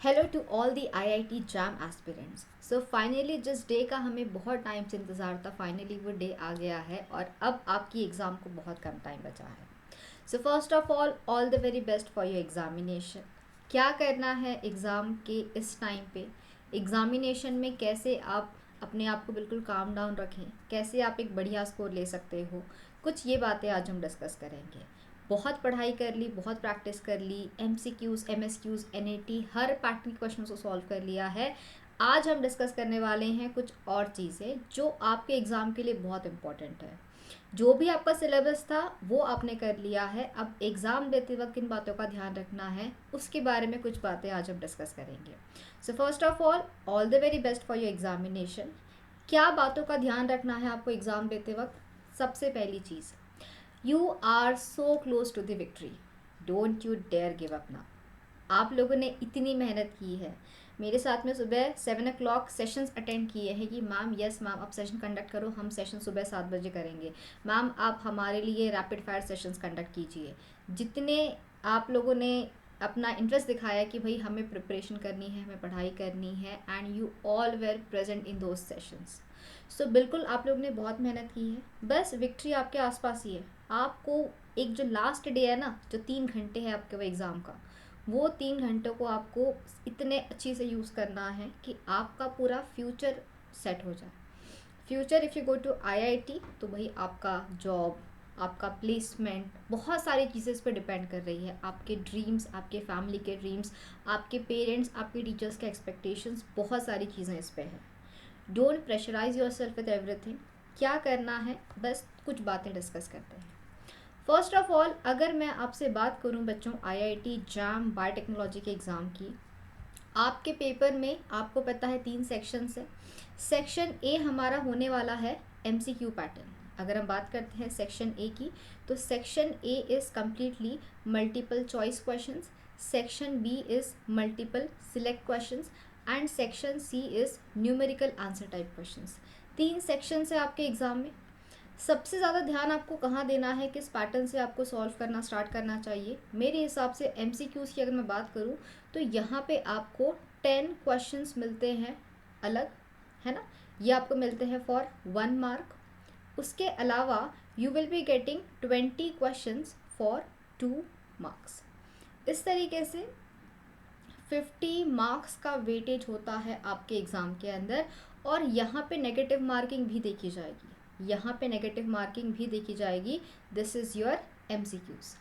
Hello to all the IIT JAM aspirants. So finally जिस day का हमें बहुत टाइम से इंतज़ार था, फाइनली वो डे आ गया है और अब आपकी एग्ज़ाम को बहुत कम टाइम बचा है। So first of all the very best for your examination. क्या करना है एग्ज़ाम के इस टाइम पे, एग्ज़ामिनेशन में कैसे आप अपने आप को बिल्कुल काम डाउन रखें, कैसे आप एक बढ़िया स्कोर ले सकते हो, कुछ ये बातें आज हम डिस्कस करेंगे। बहुत पढ़ाई कर ली, बहुत प्रैक्टिस कर ली, MCQs, MSQs, NAT हर पैटर्न के क्वेश्चन को सॉल्व कर लिया है। आज हम डिस्कस करने वाले हैं कुछ और चीज़ें जो आपके एग्ज़ाम के लिए बहुत इंपॉर्टेंट है। जो भी आपका सिलेबस था वो आपने कर लिया है, अब एग्ज़ाम देते वक्त किन बातों का ध्यान रखना है उसके बारे में कुछ बातें आज हम डिस्कस करेंगे। So first of all the very best for your examination. क्या बातों का ध्यान रखना है आपको एग्ज़ाम देते वक्त? सबसे पहली चीज़, you are so close to the victory, don't you dare give up ना। आप लोगों ने इतनी मेहनत की है, मेरे साथ में सुबह 7 o'clock सेशंस अटेंड किए हैं कि मैम यस मैम आप सेशन कंडक्ट करो, हम सेशन सुबह 7 बजे करेंगे, मैम आप हमारे लिए रैपिड फायर सेशंस कंडक्ट कीजिए। जितने आप लोगों ने अपना इंटरेस्ट दिखाया कि भाई हमें प्रिपरेशन करनी है, हमें पढ़ाई करनी है, and you all were present in those sessions. So बिल्कुल आप लोग ने बहुत मेहनत की है, बस विक्ट्री आपके आसपास ही है। आपको एक जो लास्ट डे है ना, जो 3 घंटे है आपके वो एग्ज़ाम का, वो 3 घंटों को आपको इतने अच्छी से यूज़ करना है कि आपका पूरा फ्यूचर सेट हो जाए। Future if you go to IIT तो भाई आपका जॉब, आपका प्लेसमेंट, बहुत सारी चीज़ें इस पर डिपेंड कर रही है। आपके ड्रीम्स, आपके फैमिली के ड्रीम्स, आपके पेरेंट्स, आपके टीचर्स के एक्सपेक्टेशंस, बहुत सारी चीज़ें इस पर है। Don't pressurise yourself with everything. क्या करना है, बस कुछ बातें डिस्कस करते हैं। फर्स्ट ऑफ ऑल अगर मैं आपसे बात करूं बच्चों आईआईटी जैम बायोटेक्नोलॉजी के एग्ज़ाम की, आपके पेपर में आपको पता है 3 सेक्शंस है। सेक्शन ए हमारा होने वाला है MCQ पैटर्न। अगर हम बात करते हैं सेक्शन ए की, तो section A is completely multiple choice questions, section B is multiple select questions, and section C is numerical answer type questions. 3 sections है आपके एग्ज़ाम में। सबसे ज़्यादा ध्यान आपको कहाँ देना है, किस पैटर्न से आपको सॉल्व करना स्टार्ट करना चाहिए? मेरे हिसाब से MCQs की अगर मैं बात करूँ तो यहाँ पे आपको 10 क्वेश्चंस मिलते हैं अलग, है ना। ये आपको मिलते हैं फॉर 1 मार्क। उसके अलावा you will be getting 20 questions for 2 marks. इस तरीके से 50 मार्क्स का वेटेज होता है आपके एग्ज़ाम के अंदर। और यहाँ पे नेगेटिव मार्किंग भी देखी जाएगी, यहाँ पे नेगेटिव मार्किंग भी देखी जाएगी। This is your MCQs।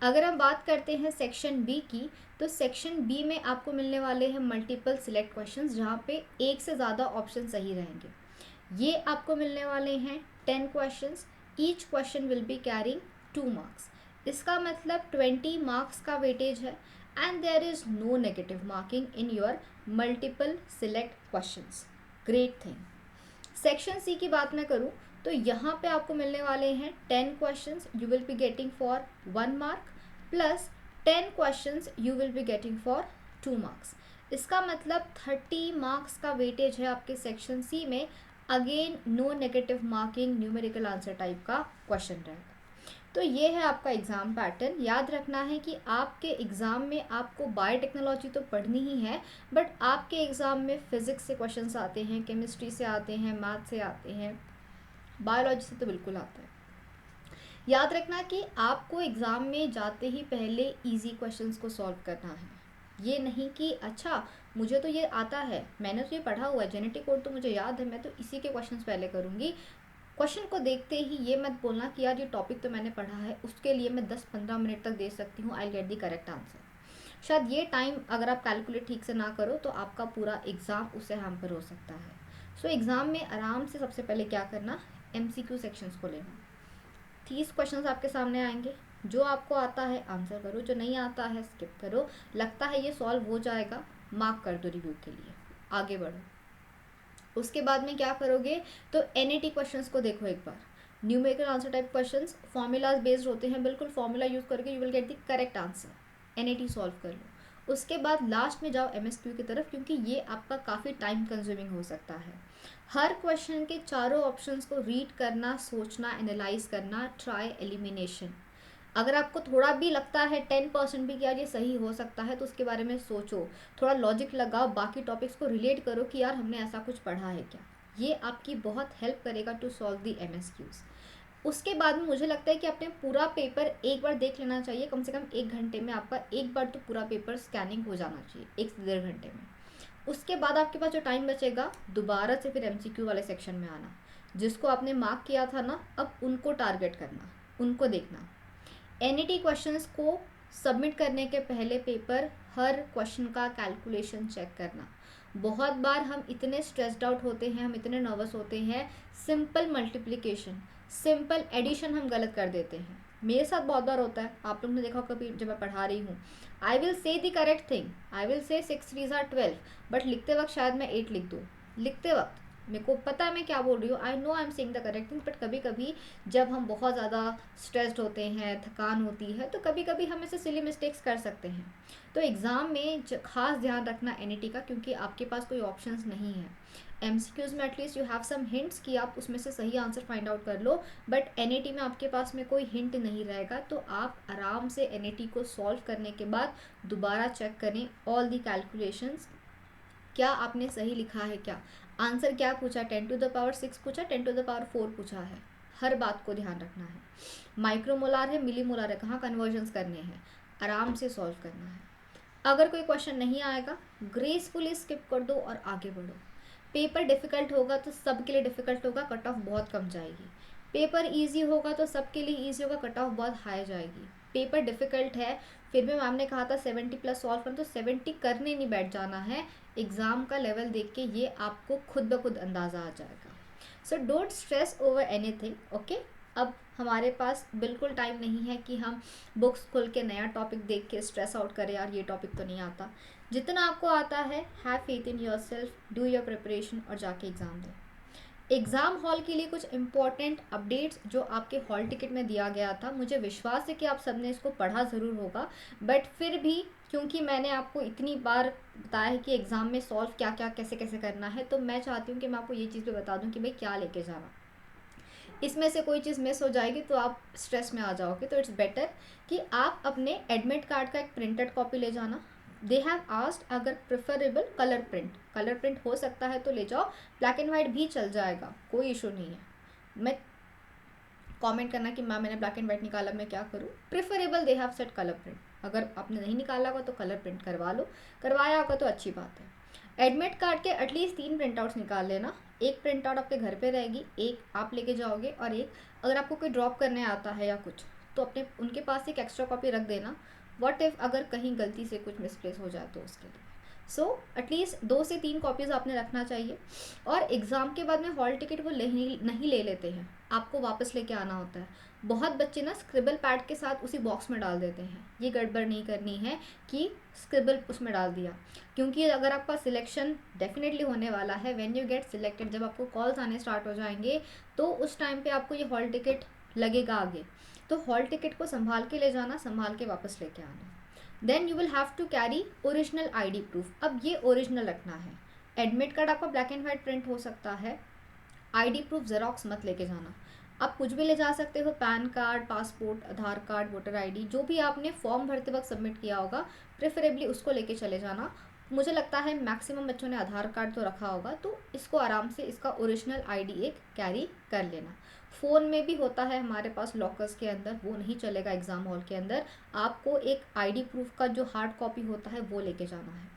अगर हम बात करते हैं सेक्शन बी की, तो सेक्शन बी में आपको मिलने वाले हैं मल्टीपल सिलेक्ट क्वेश्चंस, जहाँ पे एक से ज़्यादा ऑप्शन सही रहेंगे। ये आपको मिलने वाले हैं 10 questions. Each question will be carrying 2 marks. इसका मतलब 20 मार्क्स का वेटेज है, and there is no negative marking in your multiple select questions. Great thing. Section C की बात मैं करूँ तो यहाँ पे आपको मिलने वाले हैं 10 questions, you will be getting for 1 mark, plus 10 questions you will be getting for 2 marks. इसका मतलब 30 मार्क्स का वेटेज है आपके सेक्शन सी में। Again no negative marking, numerical answer type का क्वेश्चन रहेगा। तो ये है आपका एग्ज़ाम पैटर्न। याद रखना है कि आपके एग्ज़ाम में आपको बायोटेक्नोलॉजी तो पढ़नी ही है, बट आपके एग्ज़ाम में फ़िज़िक्स से क्वेश्चंस आते हैं, केमिस्ट्री से आते हैं, मैथ से आते हैं, बायोलॉजी से तो बिल्कुल आता है। याद रखना कि आपको एग्ज़ाम में जाते ही पहले इजी क्वेश्चंस को सॉल्व करना है। ये नहीं कि अच्छा मुझे तो ये आता है, मैंने तो ये पढ़ा हुआ है, जेनेटिक कोड तो मुझे याद है, मैं तो इसी के क्वेश्चंस पहले करूँगी। क्वेश्चन को देखते ही ये मत बोलना कि यार ये टॉपिक तो मैंने पढ़ा है, उसके लिए मैं 10-15 मिनट तक दे सकती हूँ, I get the correct answer. शायद ये टाइम अगर आप कैलकुलेट ठीक से ना करो तो आपका पूरा एग्ज़ाम उससे हैम्पर हो सकता है। सो एग्ज़ाम में आराम से सबसे पहले क्या करना, MCQ सेक्शंस को लेना। 30 क्वेश्चंस आपके सामने आएंगे, जो आपको आता है आंसर करो, जो नहीं आता है स्किप करो। लगता है ये सॉल्व हो जाएगा, मार्क कर दो रिव्यू के लिए, आगे बढ़ो। उसके बाद में क्या करोगे, तो NAT क्वेश्चंस को देखो एक बार। Numerical answer type questions formulas based होते हैं, बिल्कुल फॉर्मूला यूज़ करके you will get the correct answer. NAT solve कर लो। उसके बाद लास्ट में जाओ MSQ की तरफ, क्योंकि ये आपका काफ़ी टाइम कंज्यूमिंग हो सकता है। हर क्वेश्चन के चारों ऑप्शंस को रीड करना, सोचना, एनालाइज करना, ट्राई एलिमिनेशन। अगर आपको थोड़ा भी लगता है 10% भी कि यार ये सही हो सकता है, तो उसके बारे में सोचो, थोड़ा लॉजिक लगाओ, बाकी टॉपिक्स को रिलेट करो कि यार हमने ऐसा कुछ पढ़ा है क्या। ये आपकी बहुत हेल्प करेगा टू सॉल्व दी MSQs। उसके बाद में मुझे लगता है कि अपने पूरा पेपर एक बार देख लेना चाहिए, कम से कम 1 घंटे में आपका एक बार तो पूरा पेपर स्कैनिंग हो जाना चाहिए, 1 से 1.5 घंटे में। उसके बाद आपके पास जो टाइम बचेगा, दोबारा से फिर MCQ वाले सेक्शन में आना, जिसको आपने मार्क किया था ना, अब उनको टारगेट करना, उनको देखना। NET क्वेश्चंस को सबमिट करने के पहले पेपर हर क्वेश्चन का कैलकुलेशन चेक करना। बहुत बार हम इतने स्ट्रेस्ड आउट होते हैं, हम इतने नर्वस होते हैं, सिंपल मल्टीप्लिकेशन, सिंपल एडिशन हम गलत कर देते हैं। मेरे साथ बहुत बार होता है, आप लोग ने देखा कभी जब मैं पढ़ा रही हूँ, I will say the correct thing, I will say 6 3 are 12, but लिखते वक्त शायद मैं 8 लिख दूँ। लिखते वक्त मेरे को पता है मैं क्या बोल रही हूँ, I know I am saying the correct thing, but कभी कभी जब हम बहुत ज़्यादा स्ट्रेस्ड होते हैं, थकान होती है, तो कभी कभी हम ऐसे सिली मिस्टेक्स कर सकते हैं। तो एग्ज़ाम में खास ध्यान रखना NET का, क्योंकि आपके पास कोई ऑप्शंस नहीं है। MCQs में at least you have some hints कि आप उसमें से सही आंसर फाइंड आउट कर लो, बट NET में आपके पास में कोई हिंट नहीं रहेगा। तो आप आराम से NET को सॉल्व करने के बाद दोबारा चेक करें ऑल दी कैलकुलेशंस, क्या आपने सही लिखा है, क्या आंसर क्या पूछा, 10⁻6 पूछा, 10⁻4 पूछा है, हर बात को ध्यान रखना है। माइक्रोमोलार है, मिलीमोलार है, कहाँ कन्वर्जन्स करने हैं, आराम से सॉल्व करना है। अगर कोई क्वेश्चन नहीं आएगा, ग्रेसफुली स्किप कर दो और आगे बढ़ो। पेपर डिफ़िकल्ट होगा तो सबके लिए डिफ़िकल्ट होगा, कट ऑफ बहुत कम जाएगी। पेपर इजी होगा तो सबके लिए इजी होगा, कट ऑफ बहुत हाई जाएगी। पेपर डिफ़िकल्ट है, फिर भी मैम ने कहा था 70+ सॉल्व करना, तो 70 करने नहीं बैठ जाना है। एग्ज़ाम का लेवल देख के ये आपको खुद ब खुद अंदाज़ा आ जाएगा। So don't stress over anything, okay. अब हमारे पास बिल्कुल टाइम नहीं है कि हम बुक्स खोल के नया टॉपिक देख के स्ट्रेस आउट करें, यार ये टॉपिक तो नहीं आता। जितना आपको आता है, have faith in yourself, do your preparation और जाके एग्ज़ाम दें। एग्ज़ाम हॉल के लिए कुछ इंपॉर्टेंट अपडेट्स जो आपके हॉल टिकट में दिया गया था, मुझे विश्वास है कि आप सबने इसको पढ़ा ज़रूर होगा, बट फिर भी क्योंकि मैंने आपको इतनी बार बताया है कि एग्ज़ाम में सॉल्व क्या क्या कैसे कैसे करना है, तो मैं चाहती हूँ कि मैं आपको ये चीज़ भी बता दूँ कि भाई क्या लेके जाना। इसमें से कोई चीज़ मिस हो जाएगी तो आप स्ट्रेस में आ जाओगे, तो इट्स बेटर कि आप अपने एडमिट कार्ड का एक प्रिंटेड कॉपी ले जाना। दे हैव आस्क्ड अगर प्रेफरेबल कलर प्रिंट हो सकता है तो ले जाओ, ब्लैक एंड वाइट भी चल जाएगा, कोई इशू नहीं है। मैं कमेंट करना कि मैम मैंने ब्लैक एंड वाइट निकाला, मैं क्या करूँ। Preferable they have set colour print, अगर आपने नहीं निकाला होगा तो कलर प्रिंट करवा लो, करवाया होगा तो अच्छी बात है। एडमिट कार्ड के एटलीस्ट 3 प्रिंट आउट्स निकाल लेना, एक प्रिंट आउट आपके घर पे रहेगी, एक आप लेके जाओगे, और एक अगर आपको कोई ड्रॉप करने आता है या कुछ, तो अपने उनके पास एक एक्स्ट्रा कॉपी रख देना। व्हाट इफ़ अगर कहीं गलती से कुछ मिसप्लेस हो जाए तो उसके लिए। सो एटलीस्ट 2 से 3 कॉपीज़ आपने रखना चाहिए। और एग्ज़ाम के बाद में हॉल टिकट वो नहीं ले लेते हैं, आपको वापस लेके आना होता है। बहुत बच्चे ना स्क्रिबल पैड के साथ उसी बॉक्स में डाल देते हैं, ये गड़बड़ नहीं करनी है कि स्क्रिबल उसमें डाल दिया, क्योंकि अगर आपका सिलेक्शन डेफिनेटली होने वाला है, व्हेन यू गेट सिलेक्टेड, जब आपको कॉल्स आने स्टार्ट हो जाएंगे, तो उस टाइम पे आपको ये हॉल टिकट लगेगा आगे। तो हॉल टिकट को संभाल के ले जाना, संभाल के वापस लेके आना। Then you will have to carry original ID proof. अब ये ओरिजिनल रखना है। एडमिट कार्ड आपका ब्लैक एंड वाइट प्रिंट हो सकता है, ID प्रूफ ज़ेरॉक्स मत लेके जाना। आप कुछ भी ले जा सकते हो, पैन कार्ड, पासपोर्ट, आधार कार्ड, वोटर ID, जो भी आपने फॉर्म भरते वक्त सबमिट किया होगा, प्रेफरेबली उसको लेके चले जाना। मुझे लगता है मैक्सिमम बच्चों ने आधार कार्ड तो रखा होगा, तो इसको आराम से इसका ओरिजिनल ID एक कैरी कर लेना। फ़ोन में भी होता है हमारे पास लॉकर्स के अंदर, वो नहीं चलेगा एग्ज़ाम हॉल के अंदर, आपको एक ID प्रूफ का जो हार्ड कॉपी होता है वो लेके जाना है।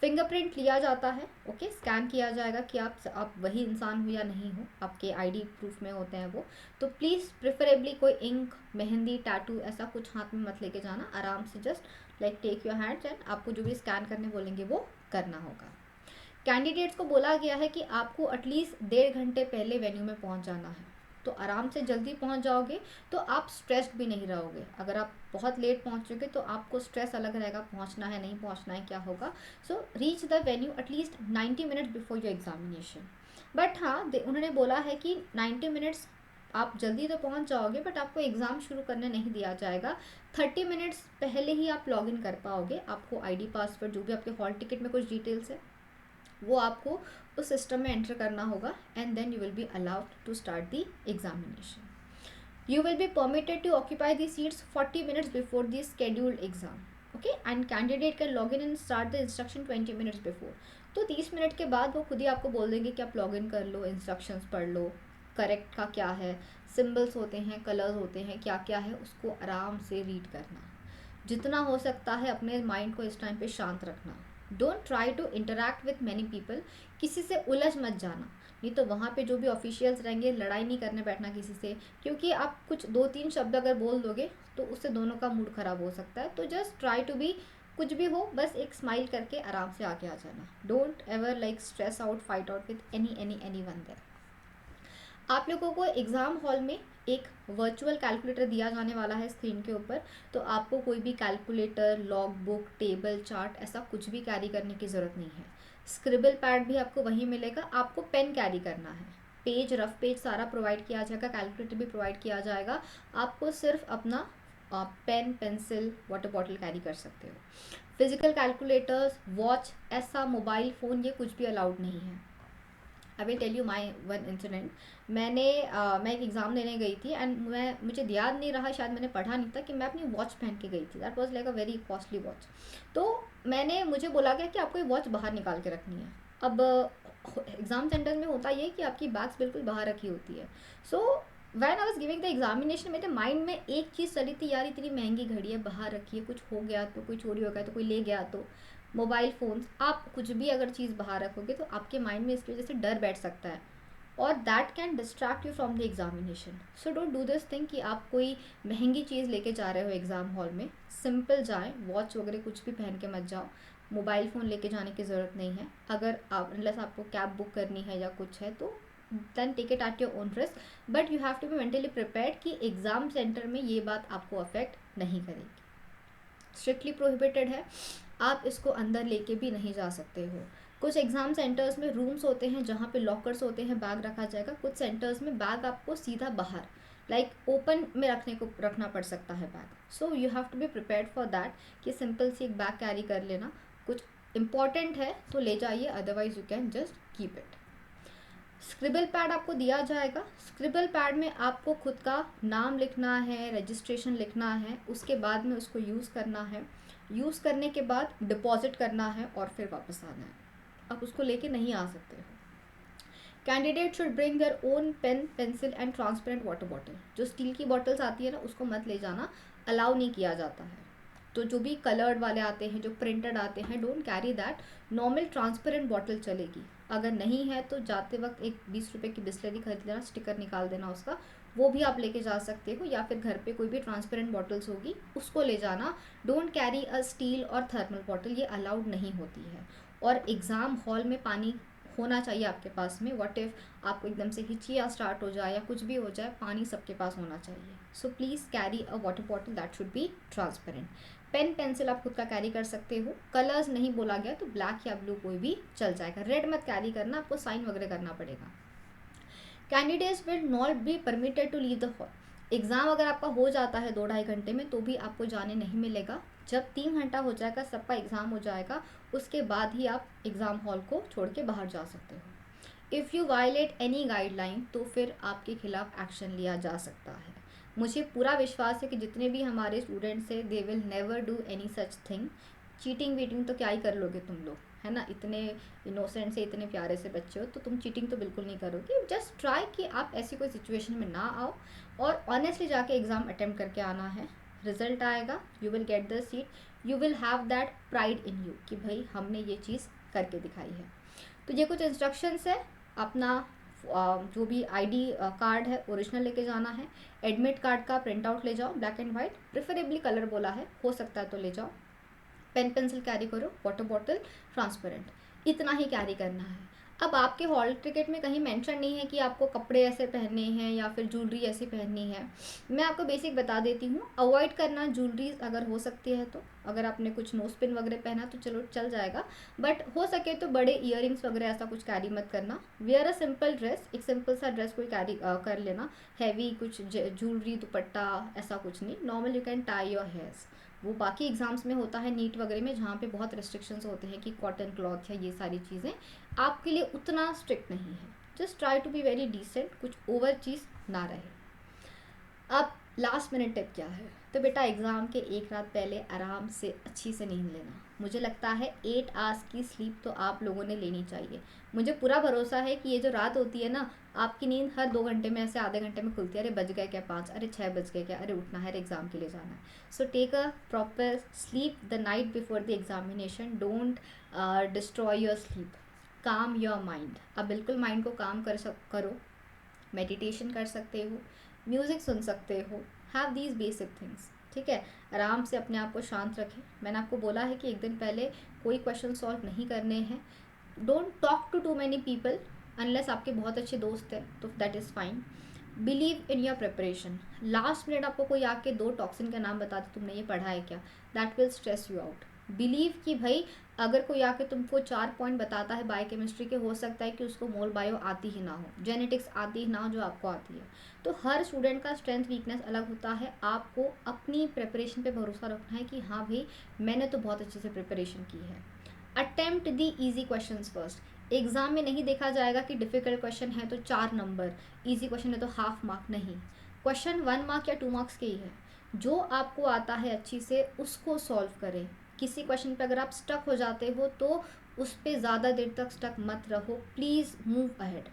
फिंगरप्रिंट लिया जाता है, ओके, स्कैन किया जाएगा कि आप वही इंसान हो या नहीं हो, आपके ID प्रूफ में होते हैं वो। तो प्लीज़ प्रेफरेबली कोई इंक, मेहंदी, टैटू ऐसा कुछ हाथ में मत लेके जाना, आराम से just like take your hands and आपको जो भी स्कैन करने बोलेंगे वो करना होगा। कैंडिडेट्स को बोला गया है कि आपको एटलीस्ट 1.5 घंटे पहले वेन्यू में पहुंच जाना है, तो आराम से जल्दी पहुंच जाओगे तो आप स्ट्रेस्ड भी नहीं रहोगे। अगर आप बहुत लेट पहुंचोगे तो आपको स्ट्रेस अलग रहेगा, पहुंचना है नहीं पहुंचना है क्या होगा। सो reach the venue at least 90 minutes before your examination. But हाँ, उन्होंने बोला है कि 90 मिनट्स आप जल्दी तो पहुंच जाओगे, बट आपको एग्ज़ाम शुरू करने नहीं दिया जाएगा। 30 मिनट्स पहले ही आप लॉग इन कर पाओगे। आपको ID, पासवर्ड, जो भी आपके हॉल टिकट में कुछ डिटेल्स है वो आपको उस सिस्टम में एंटर करना होगा, and then you will be allowed to start the examination. You will be permitted to occupy the seats 40 minutes before the scheduled exam. Okay, and candidate can log in and start the instruction 20 minutes before. तो 30 minute के बाद वो खुद ही आपको बोल देंगे कि आप लॉग इन कर लो, इंस्ट्रक्शंस पढ़ लो, करेक्ट का क्या है, सिम्बल्स होते हैं, कलर्स होते हैं, क्या क्या है, उसको आराम से रीड करना। जितना हो सकता है अपने माइंड को इस टाइम पे शांत रखना। Don't try to interact with many people, किसी से उलझ मत जाना, नहीं तो वहाँ पे जो भी ऑफिशियल्स रहेंगे लड़ाई नहीं करने बैठना किसी से, क्योंकि आप कुछ 2-3 शब्द अगर बोल दोगे तो उससे दोनों का मूड ख़राब हो सकता है। तो जस्ट ट्राई टू बी, कुछ भी हो बस एक स्माइल करके आराम से आगे आ जाना। Don't ever like stress out, fight out with anyone there. आप लोगों को एग्ज़ाम हॉल में एक वर्चुअल कैलकुलेटर दिया जाने वाला है स्क्रीन के ऊपर, तो आपको कोई भी calculator, log book, table, chart ऐसा कुछ भी कैरी करने की ज़रूरत नहीं है। स्क्रिबल पैड भी आपको वहीं मिलेगा, आपको पेन कैरी करना है। पेज, रफ पेज सारा प्रोवाइड किया जाएगा, कैलकुलेटर भी प्रोवाइड किया जाएगा। आपको सिर्फ अपना pen, pencil, water bottle carry कर सकते हो। फिजिकल कैलकुलेटर्स, वॉच, ऐसा मोबाइल फ़ोन, ये कुछ भी अलाउड नहीं है। I will tell you my one incident. मैं एक एग्ज़ाम देने गई थी एंड मुझे याद नहीं रहा, शायद मैंने पढ़ा नहीं था कि मैं अपनी वॉच पहन के गई थी। That was like a very costly watch. तो मुझे बोला गया कि आपको ये वॉच बाहर निकाल के रखनी है। अब एग्ज़ाम सेंटर में होता ये कि आपकी बैग्स बिल्कुल बाहर रखी होती है। So when I was giving the examination, मेरे माइंड में एक चीज़ चली थी, यार इतनी महंगी घड़ी है, बाहर रखी है, कुछ हो गया तो, कोई चोरी हो गया तो, कोई ले गया तो। मोबाइल फ़ोन्स, आप कुछ भी अगर चीज़ बाहर रखोगे तो आपके माइंड में इसकी वजह से डर बैठ सकता है और that can distract you from the examination. So don't do this thing कि आप कोई महंगी चीज़ लेके जा रहे हो एग्ज़ाम हॉल में। सिंपल जाएं, वॉच वगैरह कुछ भी पहन के मत जाओ, मोबाइल फ़ोन लेके जाने की ज़रूरत नहीं है। अगर आप अनलेस आपको कैब बुक करनी है या कुछ है तो then take it at your own risk, but you have to be mentally prepared कि एग्ज़ाम सेंटर में ये बात आपको अफेक्ट नहीं करेगी। स्ट्रिक्टली प्रोहिबिटेड है, आप इसको अंदर लेके भी नहीं जा सकते हो। कुछ एग्ज़ाम सेंटर्स में रूम्स होते हैं जहाँ पे लॉकर्स होते हैं, बैग रखा जाएगा। कुछ सेंटर्स में बैग आपको सीधा बाहर लाइक ओपन में रखना पड़ सकता है bag. So you have to be prepared for that कि सिंपल सी एक बैग कैरी कर लेना। कुछ इंपॉर्टेंट है तो ले जाइए, otherwise you can just keep it. Scribble pad आपको दिया जाएगा। स्क्रिबल पैड में आपको खुद का नाम लिखना है, रजिस्ट्रेशन लिखना है, उसके बाद में उसको यूज़ करना है। यूज़ करने के बाद डिपॉजिट करना है और फिर वापस आना है। आप उसको लेके नहीं आ सकते हो। Candidate should bring their own pen, pencil and transparent water bottle. जो स्टील की बॉटल्स आती है ना, उसको मत ले जाना, अलाउ नहीं किया जाता है। तो जो भी कलर्ड वाले आते हैं, जो प्रिंटेड आते हैं, don't carry that. Normal transparent bottle चलेगी। अगर नहीं है तो जाते वक्त एक 20 रुपये की बिस्लरी खरीद लेना, स्टिकर निकाल देना उसका, वो भी आप लेके जा सकते हो। या फिर घर पे कोई भी ट्रांसपेरेंट बॉटल्स होगी उसको ले जाना। डोंट कैरी अ स्टील और थर्मल बॉटल, ये अलाउड नहीं होती है। और एग्ज़ाम हॉल में पानी होना चाहिए आपके पास में। व्हाट इफ़ आपको एकदम से हिचिया स्टार्ट हो जाए या कुछ भी हो जाए, पानी सबके पास होना चाहिए। So please carry a water bottle that should be transparent. Pen, pencil आप खुद का कैरी कर सकते हो। कलर्स नहीं बोला गया तो ब्लैक या ब्लू कोई भी चल जाएगा। रेड मत कैरी करना, आपको साइन वगैरह करना पड़ेगा। Candidates will not be permitted to leave the hall. Exam अगर आपका हो जाता है 2-2.5 घंटे में तो भी आपको जाने नहीं मिलेगा। जब 3 घंटा हो जाएगा, सबका एग्ज़ाम हो जाएगा, उसके बाद ही आप एग्ज़ाम हॉल को छोड़ के बाहर जा सकते हो। If you violate any guideline तो फिर आपके खिलाफ एक्शन लिया जा सकता है। मुझे पूरा विश्वास है कि जितने भी हमारे स्टूडेंट्स हैं they will never do any such thing. Cheating वीटिंग तो क्या ही कर लोगे तुम लोग, है ना। इतने इनोसेंट से, इतने प्यारे से बच्चे हो तो तुम चीटिंग तो बिल्कुल नहीं करोगे। जस्ट ट्राई कि आप ऐसी कोई सिचुएशन में ना आओ और ऑनेस्टली जाके एग्ज़ाम अटेम्प्ट करके आना है। रिजल्ट आएगा, you will get the seat, you will have that pride in you कि भाई हमने ये चीज़ करके दिखाई है। तो ये कुछ इंस्ट्रक्शंस है। अपना जो भी आईडी कार्ड है ओरिजिनल लेके जाना है। एडमिट कार्ड का प्रिंट आउट ले जाओ, black and white, preferably colour बोला है, हो सकता है तो ले जाओ। पेन पेंसिल कैरी करो, वाटर बॉटल ट्रांसपेरेंट, इतना ही कैरी करना है। अब आपके हॉल टिकट में कहीं मेंशन नहीं है कि आपको कपड़े ऐसे पहनने हैं या फिर ज्वेलरी ऐसी पहननी है। मैं आपको बेसिक बता देती हूँ, अवॉइड करना ज्वेलरी अगर हो सकती है तो। अगर आपने कुछ नोज पिन वगैरह पहना तो चलो चल जाएगा, बट हो सके तो बड़े ईयरिंग्स वगैरह ऐसा कुछ कैरी मत करना। वेयर अ सिंपल ड्रेस, एक सिंपल सा ड्रेस कोई कैरी कर लेना। हैवी कुछ ज्वेलरी, दुपट्टा ऐसा कुछ नहीं। Normal you can tie your hairs. वो बाकी एग्ज़ाम्स में होता है नीट वगैरह में, जहाँ पे बहुत रिस्ट्रिक्शंस होते हैं कि कॉटन क्लॉथ या ये सारी चीज़ें, आपके लिए उतना स्ट्रिक्ट नहीं है। Just try to be very decent, कुछ ओवर चीज़ ना रहे। अब लास्ट मिनट टिप क्या है, तो बेटा एग्ज़ाम के एक रात पहले आराम से अच्छी से नींद लेना। मुझे लगता है 8 आवर्स की स्लीप तो आप लोगों ने लेनी चाहिए। मुझे पूरा भरोसा है कि ये जो रात होती है ना, आपकी नींद हर 2 घंटे में ऐसे आधे घंटे में खुलती है। अरे बज गए क्या 5, अरे 6 बज गए क्या, अरे उठना है, अरे एग्ज़ाम के लिए जाना है। So take a proper sleep the night before the examination. Don't destroy your sleep, calm your mind. अब बिल्कुल माइंड को काम करो, मेडिटेशन कर सकते हो, म्यूज़िक सुन सकते हो, हैव दीज बेसिक थिंग्स, ठीक है। आराम से अपने आप को शांत रखें। मैंने आपको बोला है कि एक दिन पहले कोई क्वेश्चन सॉल्व नहीं करने हैं। Don't talk to many people unless आपके बहुत अच्छे दोस्त हैं, तो that is fine. Believe in your preparation. Last minute आपको कोई आके 2 टॉक्सिन का नाम बता दे, तुमने ये पढ़ा है क्या, that will stress you out. Believe कि भाई अगर कोई आके तुमको 4 पॉइंट बताता है बायोकेमिस्ट्री के, हो सकता है कि उसको मोल बायो आती ही ना हो, जेनेटिक्स आती ही ना हो जो आपको आती है। तो हर स्टूडेंट का स्ट्रेंथ वीकनेस अलग होता है। आपको अपनी प्रिपरेशन पे भरोसा रखना है कि हाँ भाई मैंने तो बहुत अच्छे से प्रिपरेशन की है। अटेम्प्ट दी ईजी क्वेश्चन फर्स्ट। एग्जाम में नहीं देखा जाएगा कि डिफ़िकल्ट क्वेश्चन है तो 4 नंबर, ईजी क्वेश्चन है तो हाफ मार्क, नहीं। क्वेश्चन 1 मार्क या 2 मार्क्स के ही है। जो आपको आता है अच्छी से उसको सॉल्व करें। किसी क्वेश्चन पे अगर आप स्टक हो जाते हो तो उस पर ज़्यादा देर तक स्टक मत रहो, प्लीज़ मूव अहेड।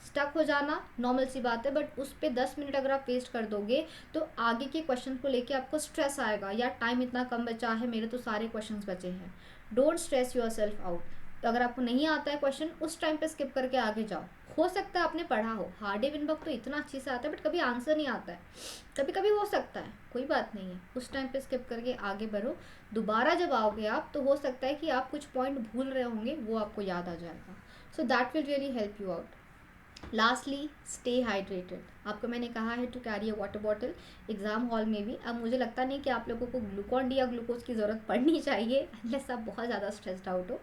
स्टक हो जाना नॉर्मल सी बात है, बट उस पर 10 मिनट अगर आप वेस्ट कर दोगे तो आगे के क्वेश्चन को लेके आपको स्ट्रेस आएगा, या टाइम इतना कम बचा है, मेरे तो सारे क्वेश्चन बचे हैं। Don't stress your self out. तो अगर आपको नहीं आता है क्वेश्चन, उस टाइम पे स्किप करके आगे जाओ। हो सकता है आपने पढ़ा हो, हार्डे विनबर्ग तो इतना अच्छे से आता है, बट कभी आंसर नहीं आता है, कभी कभी हो सकता है, कोई बात नहीं है, उस टाइम पे स्किप करके आगे बढ़ो। दोबारा जब आओगे आप तो हो सकता है कि आप कुछ पॉइंट भूल रहे होंगे, वो आपको याद आ जाएगा। So that will really help you out. Lastly stay hydrated. आपको मैंने कहा है to carry a water bottle exam hall में भी। अब मुझे लगता नहीं कि आप लोगों को ग्लूकॉन डी या ग्लूकोज की ज़रूरत पड़नी चाहिए अनलेस आप बहुत ज़्यादा स्ट्रेस्ड आउट हो,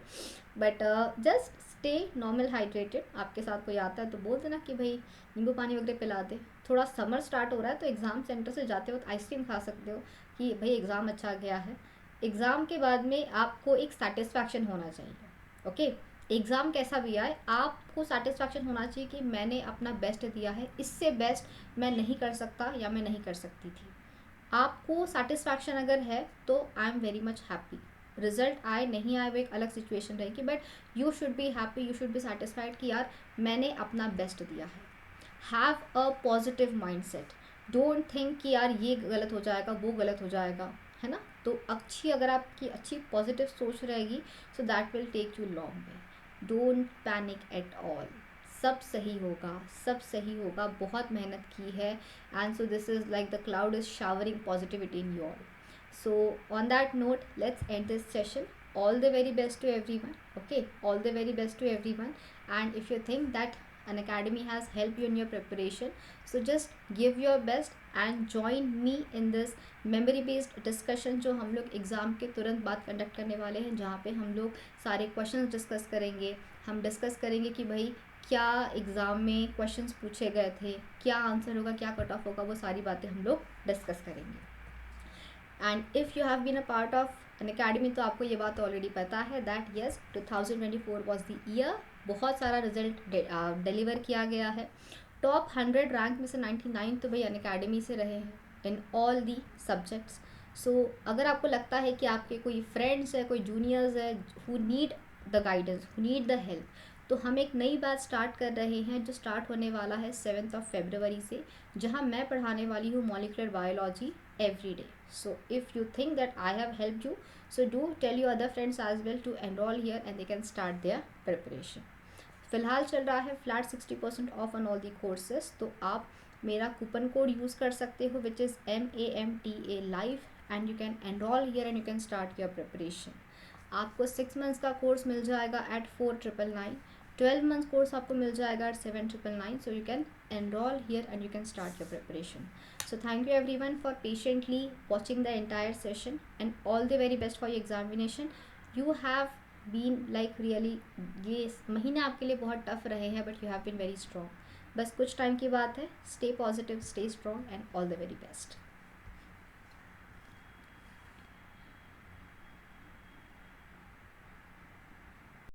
but just stay normal hydrated. आपके साथ कोई आता है तो बोल देना कि भाई नींबू पानी वगैरह पिला दे। थोड़ा समर स्टार्ट हो रहा है तो एग्ज़ाम सेंटर से जाते वक्त आइसक्रीम खा सकते हो कि भाई एग्ज़ाम अच्छा गया है। एग्ज़ाम के बाद में आपको एक सेटिस्फैक्शन होना चाहिए, ओके। एग्ज़ाम कैसा भी आए आपको सेटिस्फैक्शन होना चाहिए कि मैंने अपना बेस्ट दिया है, इससे बेस्ट मैं नहीं कर सकता या मैं नहीं कर सकती थी। आपको सेटिस्फैक्शन अगर है तो I am very much happy. Result आए नहीं आए वो एक अलग सिचुएशन रहेगी, but you should be happy, you should be satisfied कि यार मैंने अपना बेस्ट दिया है। Have a positive mind set. Don't think कि यार ये गलत हो जाएगा वो गलत हो जाएगा, है ना। तो अच्छी अगर आपकी अच्छी पॉजिटिव सोच रहेगी so that will take you long way. Don't panic at all, सब सही होगा, सब सही होगा, बहुत मेहनत की है। And so this is like the cloud is showering positivity in you all. So on that note let's end this session. All the very best to everyone, okay, all the very best to everyone. And if you think that an academy has helped you in your preparation, so just give your best and join me in this memory based discussion जो हम लोग exam के तुरंत बाद conduct करने वाले हैं, जहाँ पे हम लोग सारे क्वेश्चंस डिस्कस करेंगे। हम डिस्कस करेंगे कि भाई क्या एग्ज़ाम में क्वेश्चंस पूछे गए थे, क्या आंसर होगा, क्या कट ऑफ होगा, वो सारी बातें हम लोग डिस्कस करेंगे। And if you have been a part of an academy तो आपको ये बात ऑलरेडी पता है that yes 2024 was the year. बहुत सारा रिजल्ट डिलीवर किया गया है। टॉप 100 रैंक में से 99 तो भाई अन अकेडमी से रहे हैं इन ऑल दी सब्जेक्ट्स। सो अगर आपको लगता है कि आपके कोई फ्रेंड्स है, कोई जूनियर्स है who need the guidance, who need the help, तो हम एक नई बैच स्टार्ट कर रहे हैं जो स्टार्ट होने वाला है 7 फरवरी से, जहां मैं पढ़ाने वाली हूँ molecular biology every day. So if you think that I have helped you, so do tell your other friends as well to enroll here and they can start their preparation. फिलहाल चल रहा है flat 60% of on all the courses, तो आप मेरा coupon code use कर सकते हो which is MAMTA live and you can enrol here and you can start your preparation. आपको 6 मंथ्स का कोर्स मिल जाएगा एट 4999, 12 मंथ्स कोर्स आपको मिल जाएगा at 7999. So you can enroll here and you can start your preparation. So thank you everyone for patiently watching the entire session and all the very best for your examination. You have been like really, ये महीने आपके लिए बहुत tough रहे हैं but you have been very strong. बस कुछ time की बात है. Stay positive, stay strong and all the very best.